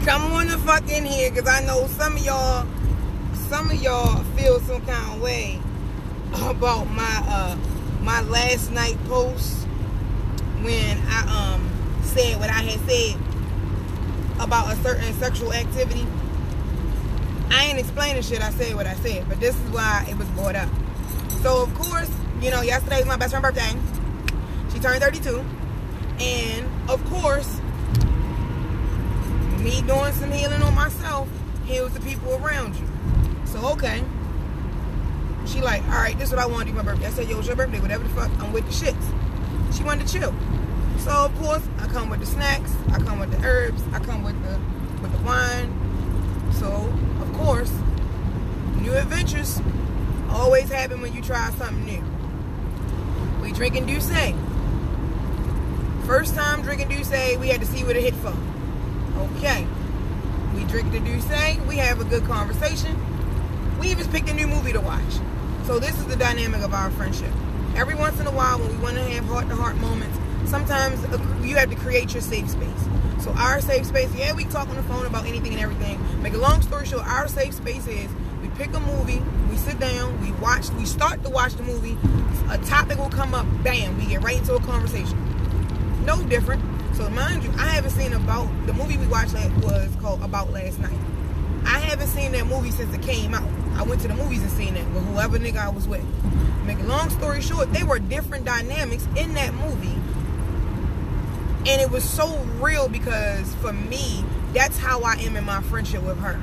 Come on the fuck in here, because I know some of y'all feel some kind of way about my last night post when I said what I had said about a certain sexual activity. I ain't explaining shit, I said what I said, but this is why it was brought up. So of course, yesterday was my best friend's birthday. She turned 32. And of course, me doing some healing on myself heals the people around you. So okay. She like, alright, this is what I want to do for my birthday. I said, yo, it's your birthday, whatever the fuck, I'm with the shits. She wanted to chill. So of course, I come with the snacks, I come with the herbs, I come with the wine. So, of course, new adventures always happen when you try something new. We drinking Douce. First time drinking Douce, we had to see what it hit for. Okay. We drink the Douce, we have a good conversation. We even picked a new movie to watch. So this is the dynamic of our friendship. Every once in a while, when we want to have heart-to-heart moments, sometimes you have to create your safe space. So our safe space, yeah, we talk on the phone about anything and everything. Make a long story short, our safe space is we pick a movie, we sit down, we start to watch the movie, a topic will come up, bam, we get right into a conversation. No different. So mind you, I haven't seen the movie we watched was called About Last Night. I haven't seen that movie since it came out. I went to the movies and seen it with whoever nigga I was with. Make a long story short, there were different dynamics in that movie. And it was so real because for me, that's how I am in my friendship with her.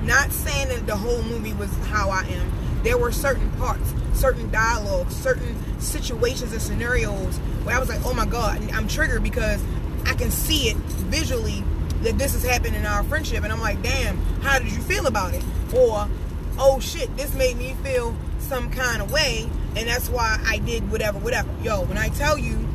Not saying that the whole movie was how I am. There were certain parts, certain dialogues, certain situations and scenarios where I was like, oh my God, I'm triggered because I can see it visually that this is happening in our friendship. And I'm like, damn, how did you feel about it? Or, oh shit, this made me feel some kind of way and that's why I did whatever. Yo, when I tell you,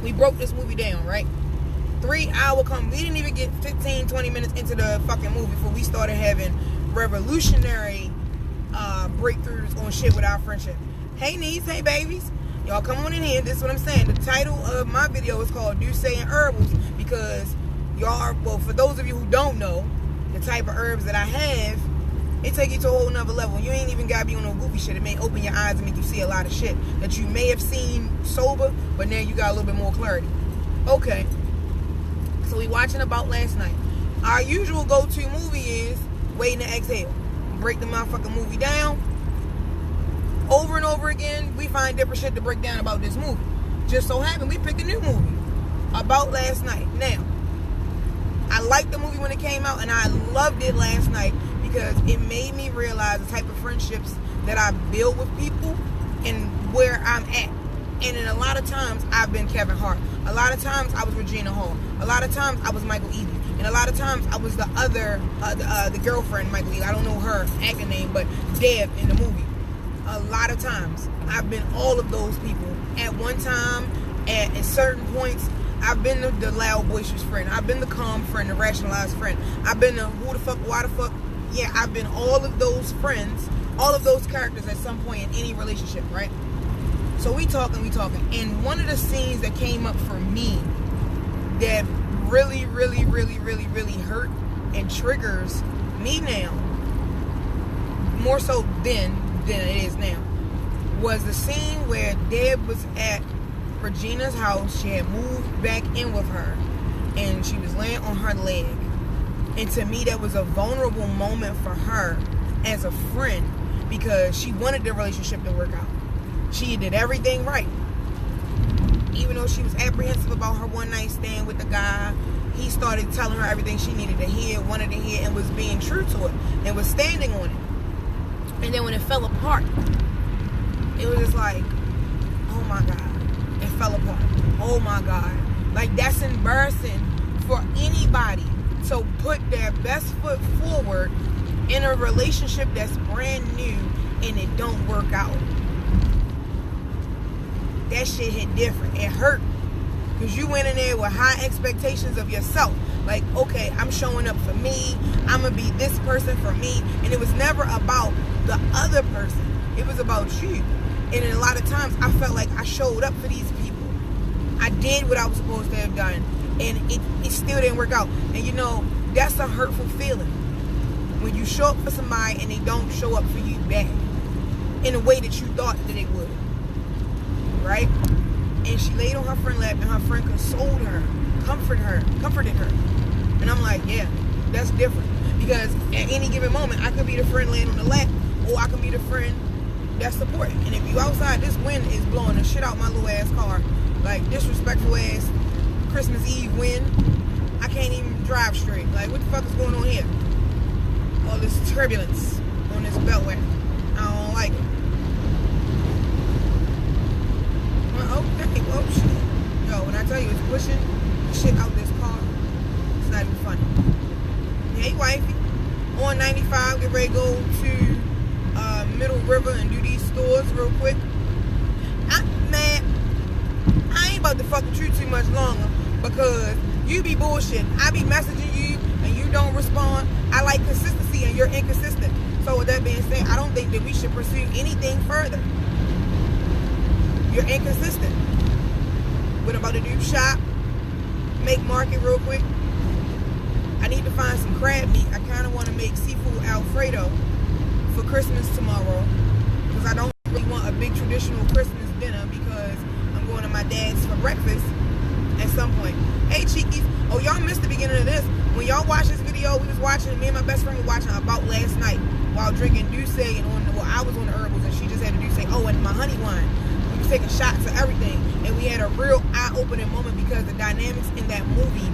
we broke this movie down, right? 3 hour we didn't even get 15, 20 minutes into the fucking movie before we started having revolutionary breakthroughs on shit with our friendship. Hey niece, hey babies. Y'all come on in here. This is what I'm saying. The title of my video is called Douce and Herbals because for those of you who don't know, the type of herbs that I have, it take you to a whole nother level. You ain't even gotta be on no goofy shit. It may open your eyes and make you see a lot of shit that you may have seen sober, but now you got a little bit more clarity. Okay. So we watching About Last Night. Our usual go-to movie is Waiting to Exhale. Break the motherfucking movie down. Over and over again, we find different shit to break down about this movie. Just so happened, we picked a new movie. About Last Night. Now, I liked the movie when it came out, and I loved it last night because it made me realize the type of friendships that I build with people and where I'm at. And in a lot of times, I've been Kevin Hart. A lot of times, I was Regina Hall. A lot of times, I was Michael Ealy. And a lot of times, I was the other, the girlfriend, Michael Ealy. I don't know her acting name, but Deb in the movie. A lot of times, I've been all of those people. At one time, at certain points, I've been the loud, boisterous friend. I've been the calm friend, the rationalized friend. I've been the who the fuck, why the fuck. Yeah, I've been all of those friends, all of those characters at some point in any relationship, right? So we talking. And one of the scenes that came up for me that really, really, really, really, really hurt and triggers me now, more so then than it is now, was the scene where Deb was at Regina's house. She had moved back in with her and she was laying on her leg. And to me, that was a vulnerable moment for her as a friend because she wanted the relationship to work out. She did everything right. Even though she was apprehensive about her one night stand with the guy, he started telling her everything she needed to hear, wanted to hear, and was being true to it and was standing on it. And then when it fell apart, it was just like, oh my God, it fell apart. Oh my God. Like, that's embarrassing for anybody to put their best foot forward in a relationship that's brand new and it don't work out. That shit hit different. It hurt because you went in there with high expectations of yourself. Like, okay, I'm showing up for me. I'm going to be this person for me. And it was never about the other person. It was about you. And a lot of times I felt like I showed up for these people. I did what I was supposed to have done. And it still didn't work out. And That's a hurtful feeling. When you show up for somebody and they don't show up for you back in a way that you thought that they would. Right? And she laid on her friend's lap and her friend consoled her, comforted her. And I'm like, yeah, that's different. Because at any given moment, I could be the friend laying on the lap, or I can be the friend that's supporting. And if you outside, this wind is blowing the shit out my little ass car. Like, disrespectful ass Christmas Eve wind. I can't even drive straight. Like, what the fuck is going on here? All this turbulence on this beltway. I don't like it. Well, okay, well, shit. Yo, when I tell you it's pushing the shit out this car, it's not even funny. Hey, wifey. On 95, get ready to go to Middle River and do these stores real quick. Man, I ain't about to fuck with you too much longer because you be bullshitting. I be messaging you and you don't respond. I like consistency and you're inconsistent. So with that being said, I don't think that we should pursue anything further. You're inconsistent. What about to do? Shop, make market real quick. I need to find some crab meat. I kind of want to make seafood Alfredo for Christmas tomorrow because I don't really want a big traditional Christmas dinner because I'm going to my dad's for breakfast at some point. Hey, Cheekies. Oh, y'all missed the beginning of this. When y'all watch this video, we was watching, me and my best friend were watching About Last Night while drinking Douce and I was on the herbals and she just had a Douce. Oh, and my honey wine. We was taking shots of everything and we had a real eye-opening moment because the dynamics in that movie,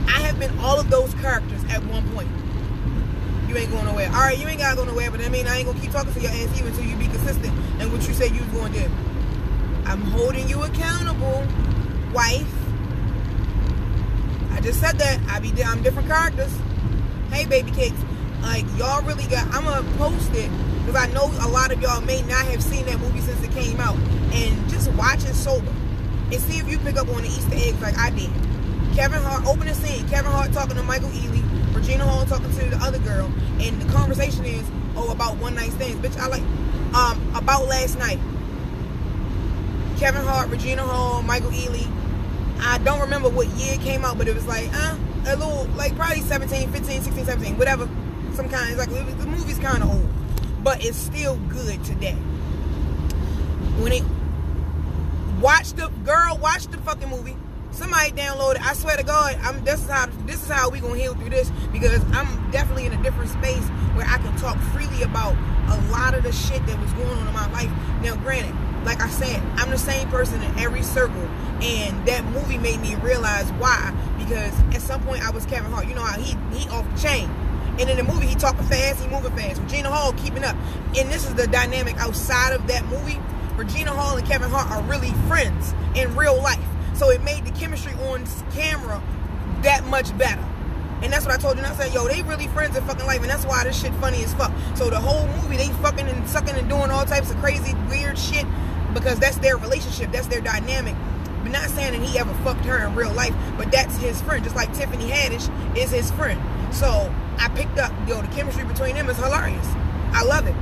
I have been all of those characters at one point. You ain't going nowhere. Alright, you ain't gotta go nowhere, but I mean, I ain't gonna keep talking to your ass even until you be consistent in what you say you was going to do. I'm holding you accountable, wife. I just said that. I'm different characters. Hey, baby cakes. Like, y'all really got... I'm gonna post it because I know a lot of y'all may not have seen that movie since it came out. And just watch it sober. And see if you pick up on the Easter eggs like I did. Kevin Hart, opening scene, Kevin Hart talking to Michael Ealy, Regina Hall talking to the other girl, and the conversation is, about one night stands. Bitch, I like, About Last Night. Kevin Hart, Regina Hall, Michael Ealy. I don't remember what year it came out, but it was like, a little, like probably 17, 15, 16, 17, whatever. Some kind, it's like, the movie's kind of old, but it's still good today. When it, watch the fucking movie. Somebody download it. I swear to God, this is how we gonna heal through this because I'm definitely in a different space where I can talk freely about a lot of the shit that was going on in my life. Now, granted, like I said, I'm the same person in every circle, and that movie made me realize why. Because at some point I was Kevin Hart. You know how he off the chain, and in the movie he talking fast, he moving fast. Regina Hall keeping up, and this is the dynamic outside of that movie. Regina Hall and Kevin Hart are really friends in real life. So it made the chemistry on camera that much better. And that's what I told you. And I said, yo, they really friends in fucking life. And that's why this shit funny as fuck. So the whole movie, they fucking and sucking and doing all types of crazy, weird shit. Because that's their relationship. That's their dynamic. But not saying that he ever fucked her in real life. But that's his friend. Just like Tiffany Haddish is his friend. So I picked up, the chemistry between them is hilarious. I love it.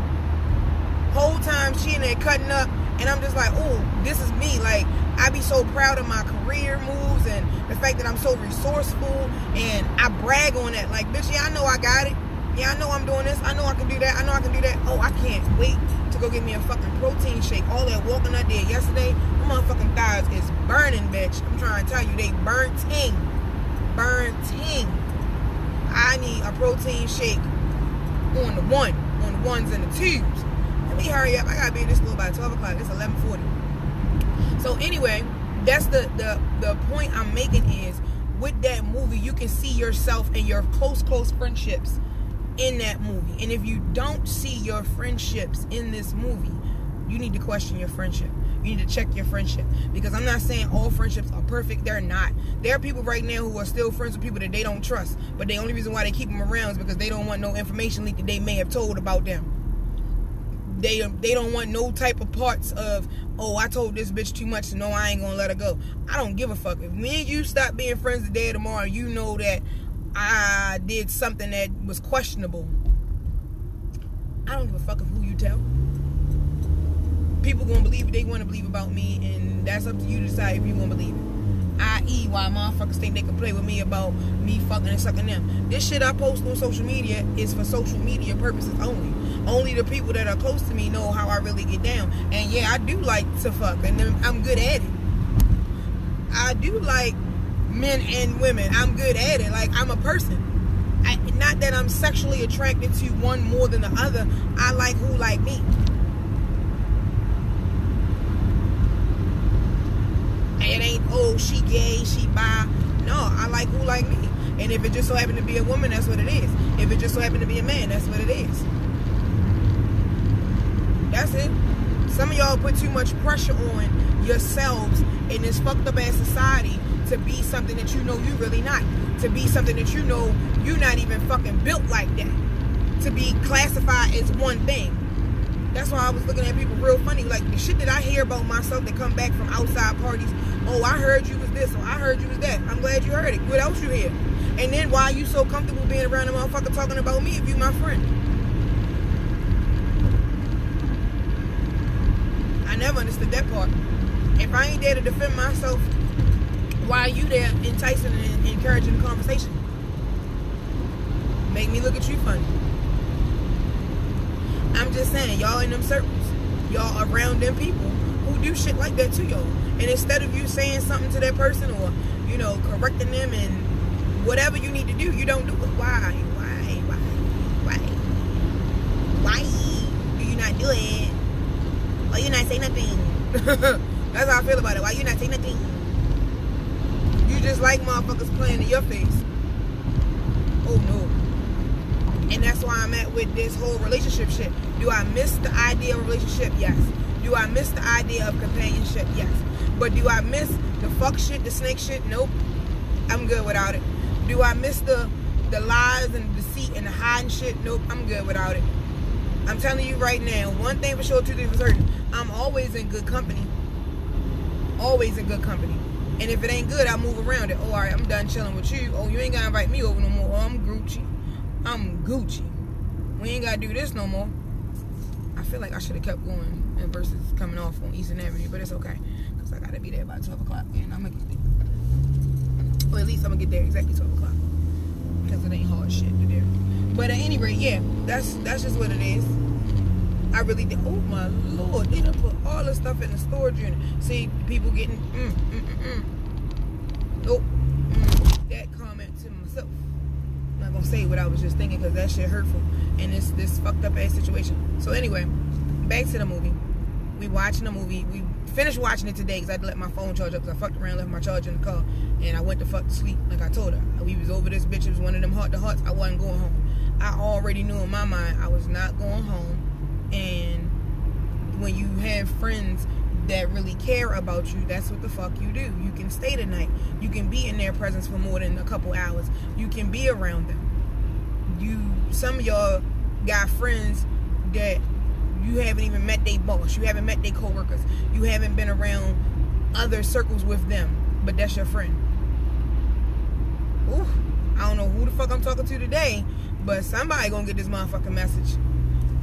Whole time she in there cutting up. And I'm just like, oh, this is me. Like, I be so proud of my career moves and the fact that I'm so resourceful, and I brag on that. Like, bitch, yeah, I know I got it. Yeah, I know I'm doing this. I know I can do that. I know I can do that. Oh, I can't wait to go get me a fucking protein shake. All that walking I did yesterday, my motherfucking thighs is burning, bitch. I'm trying to tell you, they burnt-ting. Burnt-ting. I need a protein shake on the ones and the twos. Let me hurry up. I gotta be in this school by 12 o'clock. It's 11:40. So anyway, that's the point I'm making is, with that movie, you can see yourself and your close friendships in that movie. And if you don't see your friendships in this movie, you need to question your friendship. You need to check your friendship. Because I'm not saying all friendships are perfect. They're not. There are people right now who are still friends with people that they don't trust. But the only reason why they keep them around is because they don't want no information leak that they may have told about them. They don't want no type of parts of, oh, I told this bitch too much, so no, I ain't gonna let her go. I don't give a fuck. If me and you stop being friends today or tomorrow, you know that I did something that was questionable. I don't give a fuck of who you tell. People gonna believe what they want to believe about me, and that's up to you to decide if you gonna believe it. I.e. why motherfuckers think they can play with me about me fucking and sucking them. This shit I post on social media is for social media purposes only. Only the people that are close to me know how I really get down. And yeah, I do like to fuck, and I'm good at it. I do like men and women. I'm good at it. Like, I'm a person. Not that I'm sexually attracted to one more than the other. I like who like me. It ain't, oh, she gay, she bi. No, I like who like me. And if it just so happened to be a woman, that's what it is. If it just so happened to be a man, that's what it is. That's it. Some of y'all put too much pressure on yourselves in this fucked up ass society to be something that you know you really not. To be something that you know you're not even fucking built like that. To be classified as one thing. That's why I was looking at people real funny. Like, the shit that I hear about myself that come back from outside parties. Oh, I heard you was this, or I heard you was that. I'm glad you heard it. What else you hear? And then why are you so comfortable being around a motherfucker talking about me if you my friend? I never understood that part. If I ain't there to defend myself, why are you there enticing and encouraging the conversation? Make me look at you funny. I'm just saying, y'all in them circles, y'all around them people who do shit like that to y'all. And instead of you saying something to that person or, you know, correcting them and whatever you need to do, you don't do it. Why do you not do it? Why you not say nothing? That's how I feel about it. Why you not say nothing? You just like motherfuckers playing in your face. Oh no. And that's why I'm at with this whole relationship shit. Do I miss the idea of a relationship? Yes. Do I miss the idea of companionship? Yes. But do I miss the fuck shit, the snake shit? Nope. I'm good without it. Do I miss the lies and deceit and the hiding shit? Nope. I'm good without it. I'm telling you right now, one thing for sure, two things for certain. I'm always in good company. Always in good company. And if it ain't good, I move around it. Oh, all right, I'm done chilling with you. Oh, you ain't gotta invite me over no more. Oh, I'm Gucci. We ain't gotta do this no more. I feel like I should have kept going and versus coming off on Eastern Avenue, but it's okay. Because I gotta be there by 12 o'clock. And I'm gonna get there. Or at least I'm gonna get there exactly 12 o'clock. Because it ain't hard shit to do. But at any rate, yeah, that's just what it is. I really did. Oh my Lord, they done put all the stuff in the storage unit. See, people getting nope. That comment to myself. I'm not gonna say what I was just thinking because that shit hurtful. And it's this fucked up ass situation. So anyway, back to the movie. We watching the movie. We finished watching it today because I had to let my phone charge up because I fucked around, left my charger in the car, and I went to fuck to sleep like I told her. We was over this bitch. It was one of them heart-to-hearts. I wasn't going home. I already knew in my mind I was not going home. And when you have friends that really care about you, that's what the fuck you do. You can stay the night. You can be in their presence for more than a couple hours. You can be around them. Some of y'all got friends that you haven't even met their boss. You haven't met their coworkers. You haven't been around other circles with them. But that's your friend. Ooh, I don't know who the fuck I'm talking to today, but somebody gonna get this motherfucking message.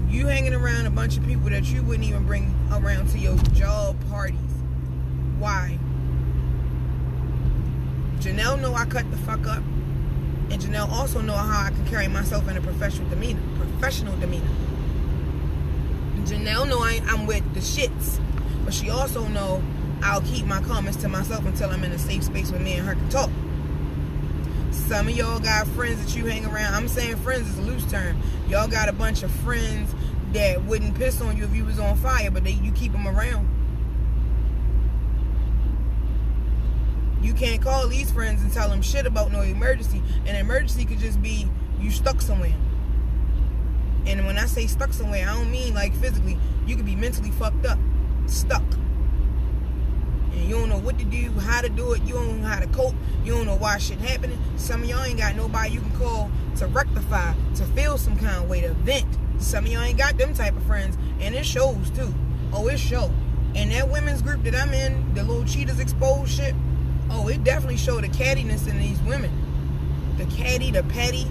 You hanging around a bunch of people that you wouldn't even bring around to your job parties. Why? Janelle know I cut the fuck up. And Janelle also know how I can carry myself in a professional demeanor. Janelle know I'm with the shits. But she also know I'll keep my comments to myself until I'm in a safe space where me and her can talk. Some of y'all got friends that you hang around. I'm saying friends is a loose term. Y'all got a bunch of friends that wouldn't piss on you if you was on fire, but you keep them around. You can't call these friends and tell them shit about no emergency. An emergency could just be you stuck somewhere. And when I say stuck somewhere, I don't mean like physically. You could be mentally fucked up, stuck. And you don't know what to do, how to do it. You don't know how to cope. You don't know why shit happening. Some of y'all ain't got nobody you can call to rectify, to feel some kind of way, to vent. Some of y'all ain't got them type of friends. And it shows too. Oh, it shows. And that women's group that I'm in, the little cheaters exposed shit, oh, it definitely showed the cattiness in these women. The catty, the petty.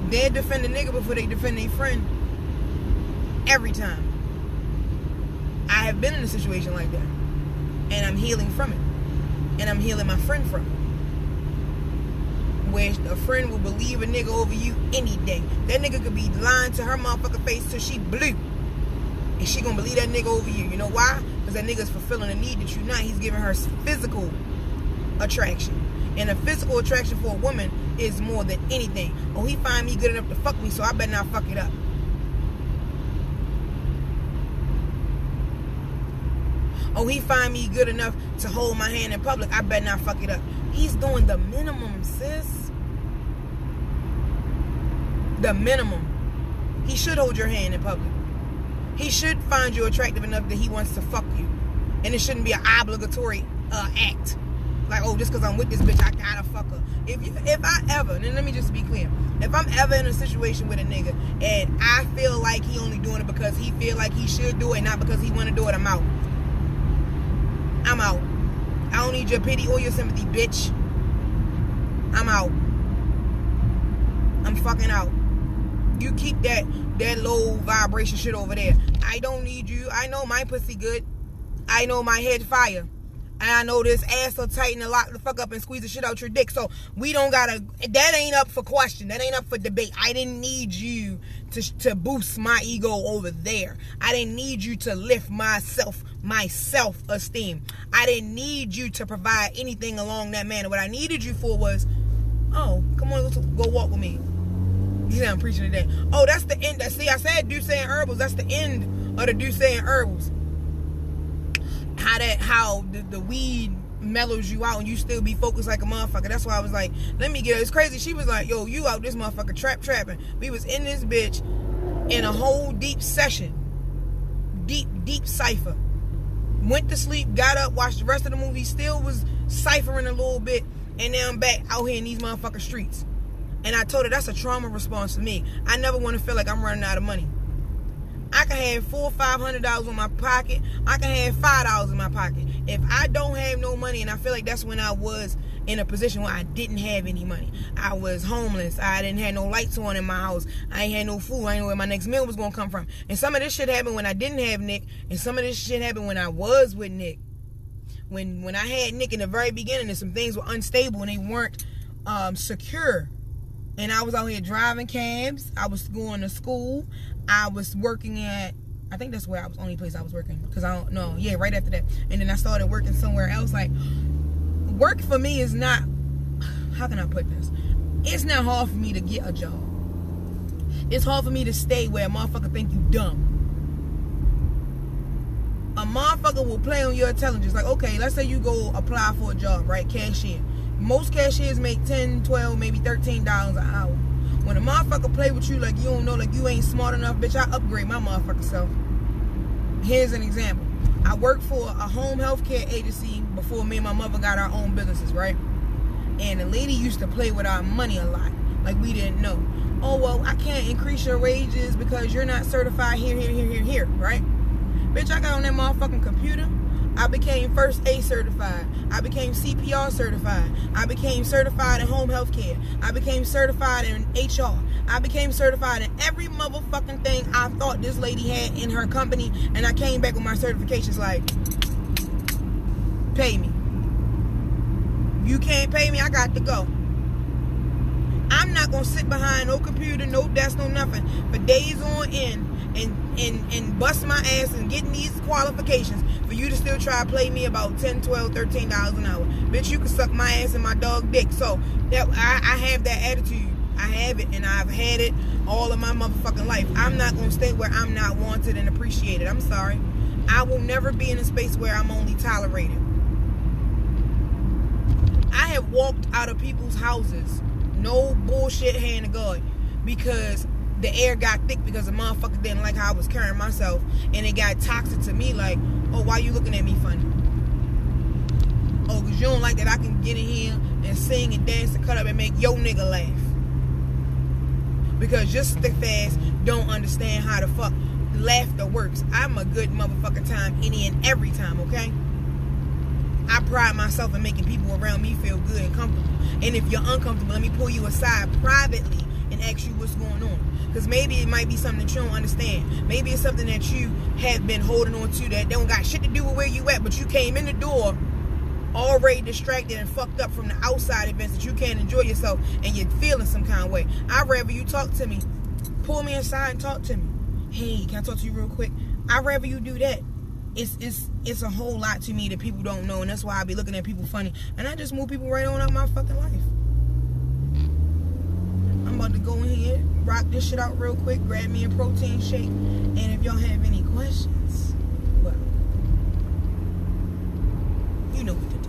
They'll defend a nigga before they defend their friend. Every time. I have been in a situation like that. And I'm healing from it. and I'm healing my friend from it. Where a friend will believe a nigga over you any day. That nigga could be lying to her motherfucking face till she blue, and she gonna believe that nigga over you. You know why? Because that nigga's fulfilling a need that you not. He's giving her physical attraction, and a physical attraction for a woman is more than anything. Oh, he find me good enough to fuck me, so I better not fuck it up. Oh, he find me good enough to hold my hand in public, I better not fuck it up. He's doing the minimum, sis. The minimum. He should hold your hand in public. He should find you attractive enough that he wants to fuck you. And it shouldn't be an obligatory act. Like, oh, just because I'm with this bitch, I gotta fuck her. If I ever, and let me just be clear, if I'm ever in a situation with a nigga and I feel like he only doing it because he feel like he should do it, not because he want to do it, I'm out. I'm out. I don't need your pity or your sympathy, bitch. I'm out. I'm fucking out. You keep that low vibration shit over there. I don't need you. I know my pussy good. I know my head fire. And I know this ass will tighten a lot the fuck up and squeeze the shit out your dick. So we don't gotta, that ain't up for question. That ain't up for debate. I didn't need you to boost my ego over there. I didn't need you to lift my self-esteem. I didn't need you to provide anything along that manner. What I needed you for was, oh, come on, let's go walk with me. You see, I'm preaching today. Oh, that's the end. See, I said Douce and Herbals. That's the end of the Douce and Herbals. How the weed mellows you out and you still be focused like a motherfucker. That's why I was like, let me get her. It's crazy. She was like, yo, you out this motherfucker trapping. We was in this bitch in a whole deep session. Deep cipher. Went to sleep, got up, watched the rest of the movie, still was ciphering a little bit, and now I'm back out here in these motherfucking streets. And I told her that's a trauma response to me. I never want to feel like I'm running out of money. I can have $400 or $500 in my pocket. I can have $5 in my pocket. If I don't have no money, and I feel like that's when I was in a position where I didn't have any money. I was homeless. I didn't have no lights on in my house. I ain't had no food. I ain't know where my next meal was going to come from. And some of this shit happened when I didn't have Nick. And some of this shit happened when I was with Nick. When I had Nick in the very beginning, and some things were unstable and they weren't secure. And I was out here driving cabs. I was going to school. I was working at, I think that's where I was, only place I was working. Because I don't know. Yeah, right after that. And then I started working somewhere else. Like, work for me is not, how can I put this? It's not hard for me to get a job. It's hard for me to stay where a motherfucker think you dumb. A motherfucker will play on your intelligence. Like, okay, let's say you go apply for a job, right? Cashier. Most cashiers make $10, $12, maybe $13 an hour. When a motherfucker play with you like you don't know, like you ain't smart enough, bitch, I upgrade my motherfucking self. Here's an example. I worked for a home health care agency before me and my mother got our own businesses, right? And the lady used to play with our money a lot. Like we didn't know. Oh, well, I can't increase your wages because you're not certified here, right? Bitch, I got on that motherfucking computer. I became first aid certified. I became CPR certified. I became certified in home health care. I became certified in HR. I became certified in every motherfucking thing I thought this lady had in her company. And I came back with my certifications like, pay me. You can't pay me, I got to go. I'm not going to sit behind no computer, no desk, no nothing for days on end and bust my ass and getting these qualifications for you to still try to play me about $10, $12, $13 an hour. Bitch, you can suck my ass and my dog dick. So that I have that attitude. I have it, and I've had it all of my motherfucking life. I'm not going to stay where I'm not wanted and appreciated. I'm sorry. I will never be in a space where I'm only tolerated. I have walked out of people's houses, no bullshit, hand to God, because the air got thick because the motherfucker didn't like how I was carrying myself, and it got toxic to me. Like, oh, why you looking at me funny? Oh, because you don't like that I can get in here and sing and dance and cut up and make your nigga laugh. Because your stiff ass don't understand how the fuck laughter works. I'm a good motherfucking time any and every time, okay? I pride myself in making people around me feel good and comfortable. And if you're uncomfortable, let me pull you aside privately and ask you what's going on. Because maybe it might be something that you don't understand. Maybe it's something that you have been holding on to that don't got shit to do with where you at, but you came in the door already distracted and fucked up from the outside events that you can't enjoy yourself and you're feeling some kind of way. I'd rather you talk to me. Pull me inside and talk to me. Hey, can I talk to you real quick? I'd rather you do that. It's a whole lot to me that people don't know, and that's why I be looking at people funny. And I just move people right on out my fucking life. I'm about to go in here, rock this shit out real quick, grab me a protein shake, and if y'all have any questions, well, you know what to do.